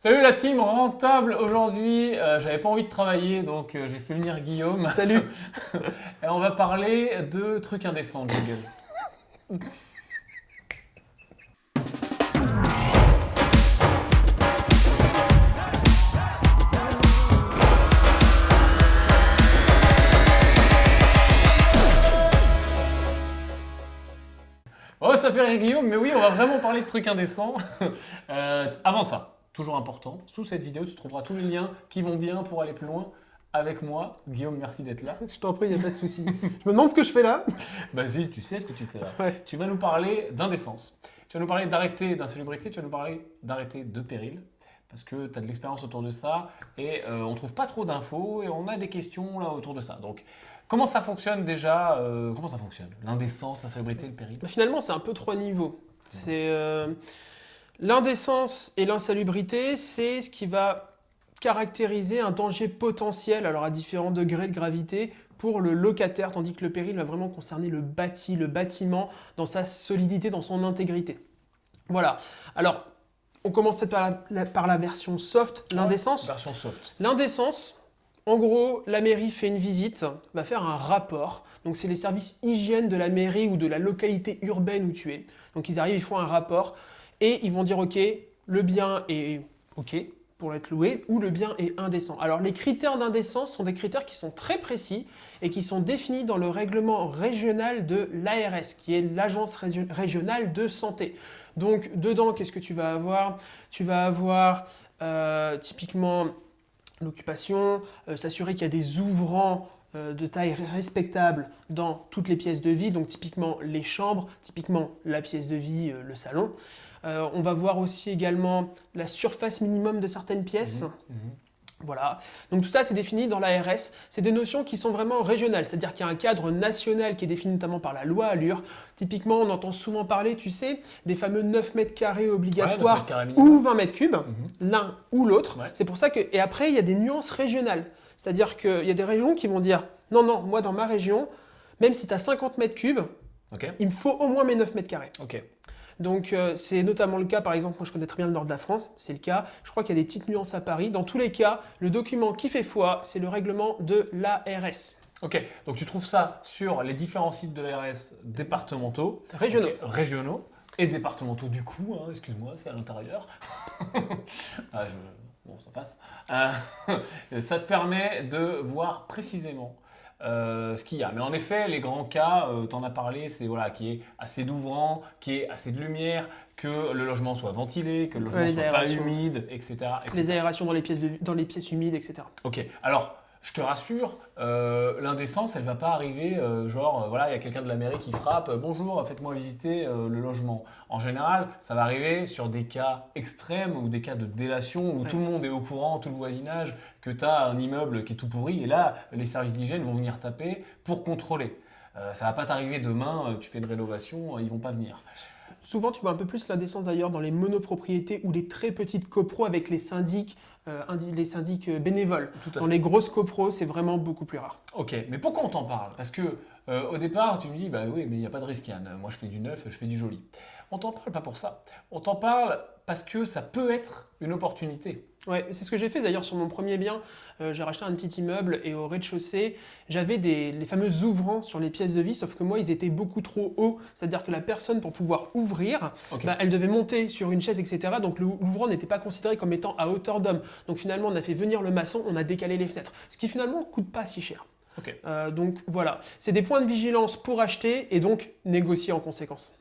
Salut la team rentable. Aujourd'hui, j'avais pas envie de travailler, donc j'ai fait venir Guillaume. Salut. Et on va parler de trucs indécents, Google. Oh, ça fait rire Guillaume, mais oui, on va vraiment parler de trucs indécents. Avant ça, toujours important, sous cette vidéo, tu trouveras tous les liens qui vont bien pour aller plus loin avec moi. Guillaume, merci d'être là. Je t'en prie, il n'y a pas de souci. Je me demande ce que je fais là. Bah si, tu sais ce que tu fais là. Ouais. Tu vas nous parler d'indécence. Tu vas nous parler d'arrêter d'insalubrité, tu vas nous parler d'arrêter de péril. Parce que tu as de l'expérience autour de ça et on ne trouve pas trop d'infos et on a des questions là autour de ça. Donc, comment ça fonctionne déjà Comment ça fonctionne l'indécence, l'insalubrité, le péril? Finalement, c'est un peu trois niveaux. C'est l'indécence et l'insalubrité, c'est ce qui va caractériser un danger potentiel, alors à différents degrés de gravité, pour le locataire, tandis que le péril va vraiment concerner le bâtiment, dans sa solidité, dans son intégrité. Voilà. Alors, on commence peut-être par la version soft, l'indécence. Version soft. L'indécence, en gros, la mairie fait une visite, va faire un rapport. Donc, c'est les services hygiène de la mairie ou de la localité urbaine où tu es. Donc, ils arrivent, ils font un rapport et ils vont dire, OK, le bien est OK pour être loué ou le bien est indécent. Alors, les critères d'indécence sont des critères qui sont très précis et qui sont définis dans le règlement régional de l'ARS, qui est l'Agence régionale de santé. Donc, dedans, qu'est-ce que tu vas avoir? Tu vas avoir typiquement l'occupation, s'assurer qu'il y a des ouvrants de taille respectable dans toutes les pièces de vie, donc typiquement les chambres, typiquement la pièce de vie, le salon. On va voir aussi également la surface minimum de certaines pièces. Voilà, donc tout ça c'est défini dans l'ARS, c'est des notions qui sont vraiment régionales, c'est-à-dire qu'il y a un cadre national qui est défini notamment par la loi Allure. Typiquement on entend souvent parler, tu sais, des fameux 9 mètres carrés obligatoires 9 mètres carrés ou 20 mètres cubes, Mhm. l'un ou l'autre. Ouais. C'est pour ça que, et après il y a des nuances régionales, c'est-à-dire qu'il y a des régions qui vont dire, non, moi dans ma région, même si tu as 50 mètres cubes, Ok. il me faut au moins mes 9 mètres carrés. Ok. Donc c'est notamment le cas, par exemple, moi je connais très bien le nord de la France, c'est le cas. Je crois qu'il y a des petites nuances à Paris. Dans tous les cas, le document qui fait foi, c'est le règlement de l'ARS. Ok. Donc tu trouves ça sur les différents sites de l'ARS départementaux, Régionaux. Ok, régionaux et départementaux du coup. Excuse-moi, c'est à l'intérieur. Bon, ça passe. Ça te permet de voir précisément ce qu'il y a. Mais en effet, les grands cas, tu en as parlé, c'est voilà, qu'il y ait assez d'ouvrants, qu'il y ait assez de lumière, que le logement soit ventilé, que le logement Ouais, ne les soit pas aérations. humide, etc. Les aérations dans les pièces humides, etc. Ok, alors je te rassure, l'indécence, elle va pas arriver voilà, il y a quelqu'un de la mairie qui frappe, bonjour, faites-moi visiter le logement. En général, ça va arriver sur des cas extrêmes ou des cas de délation où Ouais. tout le monde est au courant, tout le voisinage, que tu as un immeuble qui est tout pourri et là, les services d'hygiène vont venir taper pour contrôler. Ça va pas t'arriver demain, tu fais une rénovation, ils vont pas venir. Souvent, tu vois un peu plus l'indécence d'ailleurs dans les monopropriétés ou les très petites copros avec les syndics bénévoles. Tout à Dans fait. les grosses copros, c'est vraiment beaucoup plus rare. Ok, mais pourquoi on t'en parle? Parce que au départ, tu me dis, bah oui, mais il n'y a pas de risque, Yann. Moi, je fais du neuf, je fais du joli. On t'en parle pas pour ça. On t'en parle parce que ça peut être une opportunité. Ouais, c'est ce que j'ai fait d'ailleurs sur mon premier bien. J'ai racheté un petit immeuble et au rez-de-chaussée, j'avais les fameux ouvrants sur les pièces de vie, sauf que moi, ils étaient beaucoup trop hauts. C'est-à-dire que la personne, pour pouvoir ouvrir, Ok. elle devait monter sur une chaise, etc. Donc l'ouvrant n'était pas considéré comme étant à hauteur d'homme. Donc finalement, on a fait venir le maçon, on a décalé les fenêtres. Ce qui finalement coûte pas si cher. Ok. Donc voilà, c'est des points de vigilance pour acheter et donc négocier en conséquence.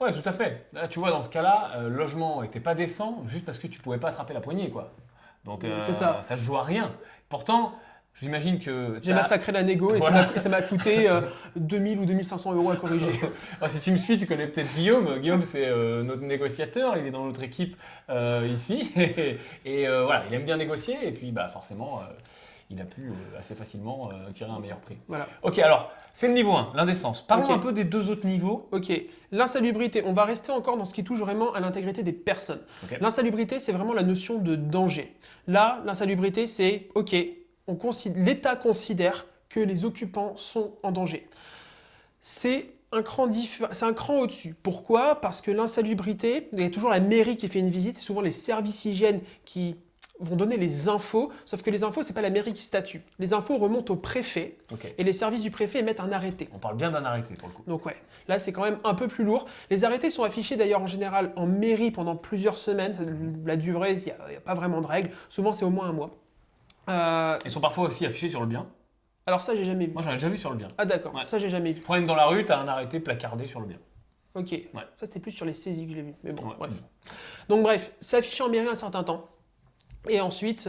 Ouais, tout à fait. Là, tu vois, dans ce cas-là, le logement n'était pas décent juste parce que tu pouvais pas attraper la poignée, quoi. Donc C'est ça. ça se joue à rien. Pourtant, j'imagine que J'ai massacré la négo et Voilà. ça m'a coûté 2000 ou 2500 euros à corriger. Si tu me suis, tu connais peut-être Guillaume. Guillaume, c'est notre négociateur. Il est dans notre équipe ici. Et voilà, il aime bien négocier. Et puis, bah, forcément, il a pu assez facilement tirer un meilleur prix. Voilà. Ok, alors, c'est le niveau 1, l'indécence. Parlons Ok. un peu des deux autres niveaux. Ok, l'insalubrité, on va rester encore dans ce qui touche vraiment à l'intégrité des personnes. Ok. L'insalubrité, c'est vraiment la notion de danger. Là, l'insalubrité, c'est ok, l'État considère que les occupants sont en danger. C'est un cran au-dessus. Pourquoi? Parce que l'insalubrité, il y a toujours la mairie qui fait une visite, c'est souvent les services hygiènes qui vont donner les infos, sauf que les infos, c'est pas la mairie qui statue. Les infos remontent au préfet, Ok. et les services du préfet émettent un arrêté. On parle bien d'un arrêté pour le coup. Donc ouais, là c'est quand même un peu plus lourd. Les arrêtés sont affichés d'ailleurs en général en mairie pendant plusieurs semaines. La durée, il n'y a pas vraiment de règle. Souvent c'est au moins un mois. Ils sont parfois aussi affichés sur le bien. Alors ça j'ai jamais vu. Moi j'en ai déjà vu sur le bien. Ah d'accord, Ouais. ça j'ai jamais vu. Tu promènes dans la rue, t'as un arrêté placardé sur le bien. Ok, ça c'était plus sur les saisies que je l'ai vu. Mais bon, Ouais. bref. Donc bref, c'est affiché en mairie un certain temps. Et ensuite,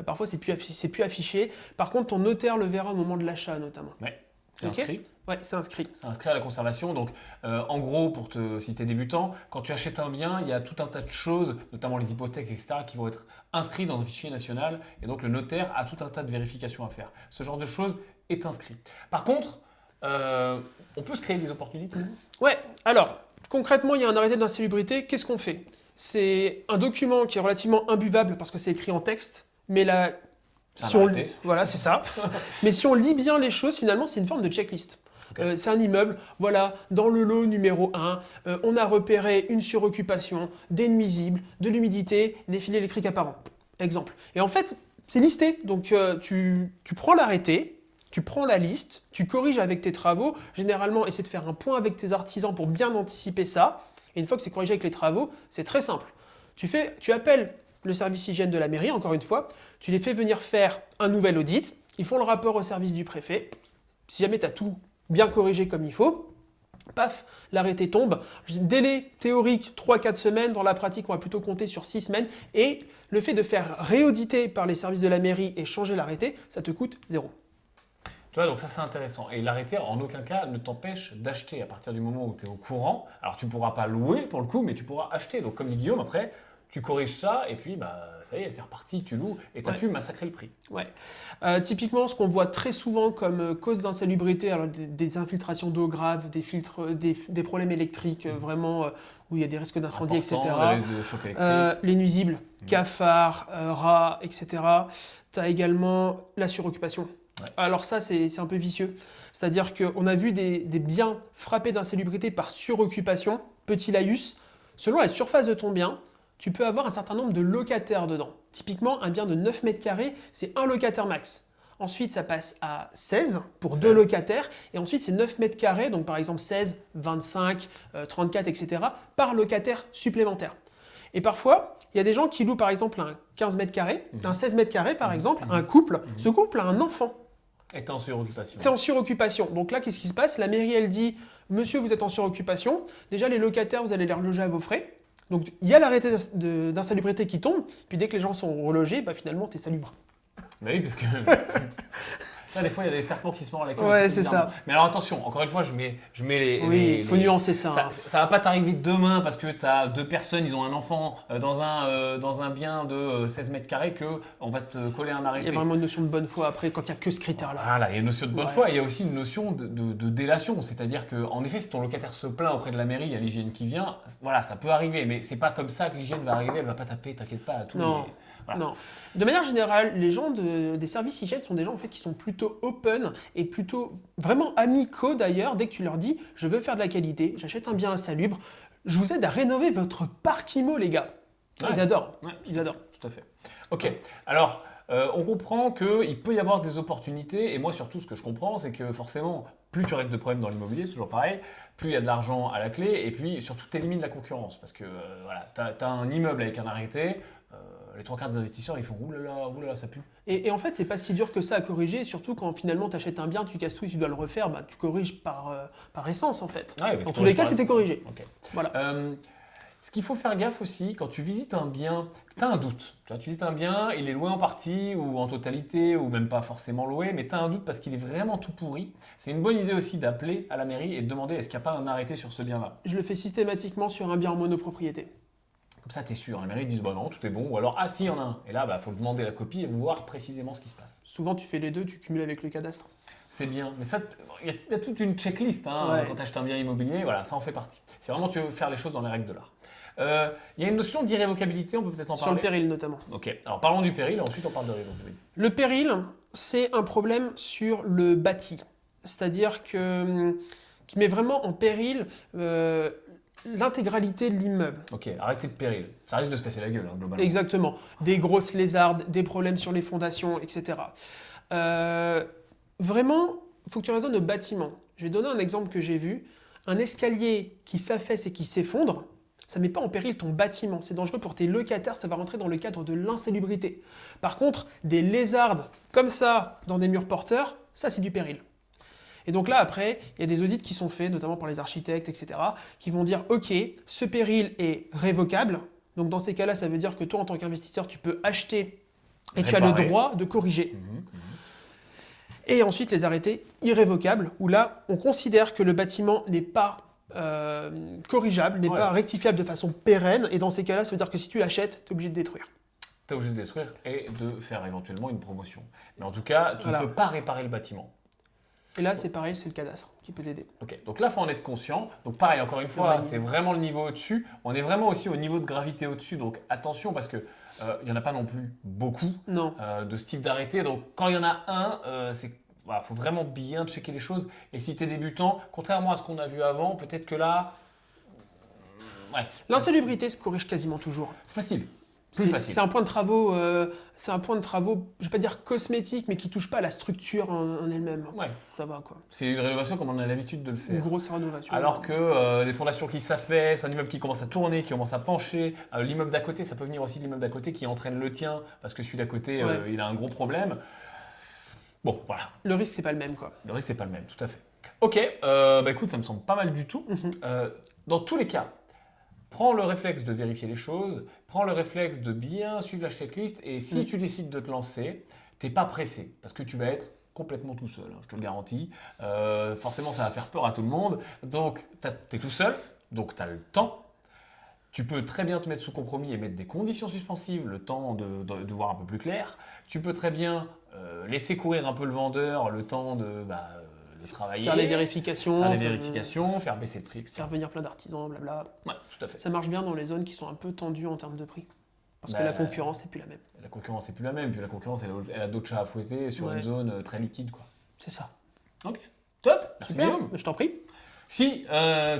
parfois c'est plus affiché. Par contre, ton notaire le verra au moment de l'achat notamment. Ouais. C'est Ok. inscrit. Ouais, c'est inscrit. C'est inscrit à la conservation. Donc, en gros, si tu es débutant, quand tu achètes un bien, il y a tout un tas de choses, notamment les hypothèques, etc., qui vont être inscrites dans un fichier national. Et donc, le notaire a tout un tas de vérifications à faire. Ce genre de choses est inscrit. Par contre, on peut se créer des opportunités. Ouais, alors, concrètement, il y a un arrêté d'insalubrité. Qu'est-ce qu'on fait? C'est un document qui est relativement imbuvable parce que c'est écrit en texte, mais là, C'est un si on arrêté. lit, voilà, c'est ça. Mais si on lit bien les choses, finalement, c'est une forme de checklist. Ok. C'est un immeuble, voilà, dans le lot numéro 1, on a repéré une suroccupation, des nuisibles, de l'humidité, des fils électriques apparents. Exemple. Et en fait, c'est listé. Donc, tu prends l'arrêté, tu prends la liste, tu corriges avec tes travaux. Généralement, essaie de faire un point avec tes artisans pour bien anticiper ça. Et une fois que c'est corrigé avec les travaux, c'est très simple. Tu appelles le service hygiène de la mairie, encore une fois, tu les fais venir faire un nouvel audit, ils font le rapport au service du préfet. Si jamais tu as tout bien corrigé comme il faut, paf, l'arrêté tombe. Délai théorique 3-4 semaines, dans la pratique on va plutôt compter sur 6 semaines. Et le fait de faire réauditer par les services de la mairie et changer l'arrêté, ça te coûte 0. Tu vois, donc ça c'est intéressant. Et l'arrêté en aucun cas ne t'empêche d'acheter à partir du moment où tu es au courant. Alors tu ne pourras pas louer pour le coup, mais tu pourras acheter. Donc comme dit Guillaume, après, tu corriges ça et puis bah, ça y est, c'est reparti, tu loues et tu as Ouais. pu massacrer le prix. Ouais. Typiquement, ce qu'on voit très souvent comme cause d'insalubrité, alors des infiltrations d'eau graves, des filtres, des problèmes électriques, vraiment où il y a des risques d'incendie, etc. Important, des risques de choc électrique. Les nuisibles, cafards, rats, etc. Tu as également la suroccupation. Ouais. Alors ça, c'est un peu vicieux. C'est-à-dire qu'on a vu des biens frappés d'insalubrité par suroccupation, petit laïus. Selon la surface de ton bien, tu peux avoir un certain nombre de locataires dedans. Typiquement, un bien de 9 mètres carrés, c'est un locataire max. Ensuite, ça passe à 16 pour 16. 2 locataires. Et ensuite, c'est 9 mètres carrés, donc par exemple 16, 25, 34, etc. par locataire supplémentaire. Et parfois, il y a des gens qui louent par exemple un 15 mètres carrés, un 16 mètres carrés par exemple, un couple. Ce couple a un enfant. Et t'es en suroccupation. C'est en suroccupation. Donc là, qu'est-ce qui se passe? La mairie, elle dit, monsieur, vous êtes en suroccupation. Déjà, les locataires, vous allez les reloger à vos frais. Donc il y a l'arrêté d'insalubrité qui tombe. Puis dès que les gens sont relogés, bah, finalement, tu es salubre. Bah oui, parce que. Là, des fois, il y a des serpents qui se mordent la queue. Ouais, un petit peu c'est bizarrement. ça. Mais alors attention, encore une fois, je mets Oui, il faut nuancer ça. Ça, ça va pas t'arriver demain parce que tu as deux personnes, ils ont un enfant dans un bien de 16 mètres carrés qu'on va te coller un Il y arrêté. a vraiment une notion de bonne foi après quand il n'y a que ce critère-là. Voilà, il y a une notion de bonne Ouais. foi et il y a aussi une notion de délation. C'est-à-dire qu'en effet, si ton locataire se plaint auprès de la mairie, il y a l'hygiène qui vient, voilà, ça peut arriver. Mais c'est pas comme ça que l'hygiène va arriver, elle va pas taper, t'inquiète pas. À tous Non. les- voilà. Non. De manière générale, les gens des services hygiène sont des gens en fait qui sont plutôt open et plutôt vraiment amicaux d'ailleurs. Dès que tu leur dis je veux faire de la qualité, j'achète un bien insalubre, je vous aide à rénover votre parc IMO les gars. Ça, Ouais. Ils adorent. Ouais, Ils adorent. Tout à fait. Ok, alors on comprend qu'il peut y avoir des opportunités et moi surtout ce que je comprends c'est que forcément plus tu règles de problèmes dans l'immobilier, c'est toujours pareil, plus il y a de l'argent à la clé et puis surtout tu élimines la concurrence parce que voilà, tu as un immeuble avec un arrêté, les trois quarts des investisseurs ils font oulala ça pue. Et en fait, c'est pas si dur que ça à corriger, surtout quand finalement tu achètes un bien, tu casses tout et tu dois le refaire, bah, tu corriges par essence en fait. Ouais, mais Dans tu tous les corriges cas, par c'était exemple. corrigé. Ok. Voilà. Ce qu'il faut faire gaffe aussi, quand tu visites un bien, tu as un doute. Tu visites un bien, il est loué en partie ou en totalité ou même pas forcément loué, mais tu as un doute parce qu'il est vraiment tout pourri. C'est une bonne idée aussi d'appeler à la mairie et de demander est-ce qu'il n'y a pas un arrêté sur ce bien-là. Je le fais systématiquement sur un bien en monopropriété. Comme ça, tu es sûr. La mairie dit bah non, tout est bon. Ou alors, ah si, il y en a un. Et là, il faut demander la copie et voir précisément ce qui se passe. Souvent, tu fais les deux, tu cumules avec le cadastre. C'est bien. Mais ça, il y a toute une checklist hein, Ouais. quand tu achètes un bien immobilier. Voilà, ça en fait partie. C'est vraiment, tu veux faire les choses dans les règles de l'art. Il y a une notion d'irrévocabilité, on peut peut-être en Sur le parler. péril notamment. Ok, alors parlons du péril, ensuite on parle de révocabilité. Le péril, c'est un problème sur le bâti. C'est-à-dire qui met vraiment en péril l'intégralité de l'immeuble. Ok, arrêté de péril. Ça risque de se casser la gueule, hein, globalement. Exactement. Des grosses lézardes, des problèmes sur les fondations, etc. Vraiment, il faut que tu raisonnes au bâtiment. Je vais donner un exemple que j'ai vu. Un escalier qui s'affaisse et qui s'effondre, ça ne met pas en péril ton bâtiment. C'est dangereux pour tes locataires, ça va rentrer dans le cadre de l'insalubrité. Par contre, des lézardes comme ça dans des murs porteurs, ça c'est du péril. Et donc là, après, il y a des audits qui sont faits, notamment par les architectes, etc., qui vont dire, OK, ce péril est révocable. Donc dans ces cas-là, ça veut dire que toi, en tant qu'investisseur, tu peux acheter et tu as le droit de corriger. Et ensuite, les arrêtés irrévocables, où là, on considère que le bâtiment n'est pas corrigeable, n'est pas rectifiable de façon pérenne. Et dans ces cas-là, ça veut dire que si tu l'achètes, tu es obligé de détruire. Tu es obligé de détruire et de faire éventuellement une promotion. Mais en tout cas, tu ne peux pas réparer le bâtiment. Et là, c'est pareil, c'est le cadastre qui peut t'aider. Ok, donc là, il faut en être conscient. Donc pareil, encore une fois, c'est vraiment le niveau au-dessus. On est vraiment aussi au niveau de gravité au-dessus. Donc attention, parce que il n'y en a pas non plus beaucoup de ce type d'arrêté. Donc quand il y en a un, faut vraiment bien checker les choses. Et si tu es débutant, contrairement à ce qu'on a vu avant, peut-être que là... L'insalubrité se corrige quasiment toujours. C'est facile. C'est un point de travaux, je vais pas dire cosmétique, mais qui touche pas à la structure en elle-même. Ouais. Ça va quoi. C'est une rénovation comme on a l'habitude de le faire. Une grosse rénovation. Alors que les fondations qui s'affaissent, un immeuble qui commence à tourner, qui commence à pencher, l'immeuble d'à côté, ça peut venir aussi de l'immeuble d'à côté qui entraîne le tien parce que celui d'à côté, il a un gros problème. Bon, voilà. Le risque, c'est pas le même quoi. Le risque, c'est pas le même, tout à fait. Ok, écoute, ça me semble pas mal du tout. Dans tous les cas, prends le réflexe de vérifier les choses, prends le réflexe de bien suivre la checklist et si tu décides de te lancer, t'es pas pressé parce que tu vas être complètement tout seul, hein, je te le garantis. Forcément, ça va faire peur à tout le monde. Donc, tu es tout seul, donc tu as le temps. Tu peux très bien te mettre sous compromis et mettre des conditions suspensives, le temps de voir un peu plus clair. Tu peux très bien laisser courir un peu le vendeur, le temps de travailler. Faire les vérifications. Faire baisser le prix, etc. Faire venir plein d'artisans, blabla. Ouais, tout à fait. Ça marche bien dans les zones qui sont un peu tendues en termes de prix. Parce que la concurrence n'est plus la même. La concurrence n'est plus la même, puis la concurrence, elle a d'autres chats à fouetter sur une zone très liquide, quoi. C'est ça. Ok, top. Merci Super. Guillaume. Je t'en prie. Si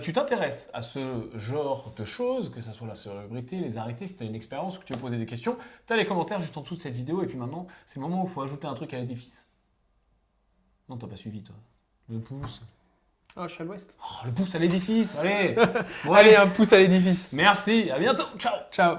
tu t'intéresses à ce genre de choses, que ce soit la célébrité, les arrêtés, si tu as une expérience ou que tu veux poser des questions, tu as les commentaires juste en dessous de cette vidéo. Et puis maintenant, c'est le moment où il faut ajouter un truc à l'édifice. Non, t'as pas suivi, toi. Le pouce. Ah, je suis à l'ouest. Oh, le pouce à l'édifice, allez. Bon, allez, un pouce à l'édifice. Merci, à bientôt. Ciao. Ciao.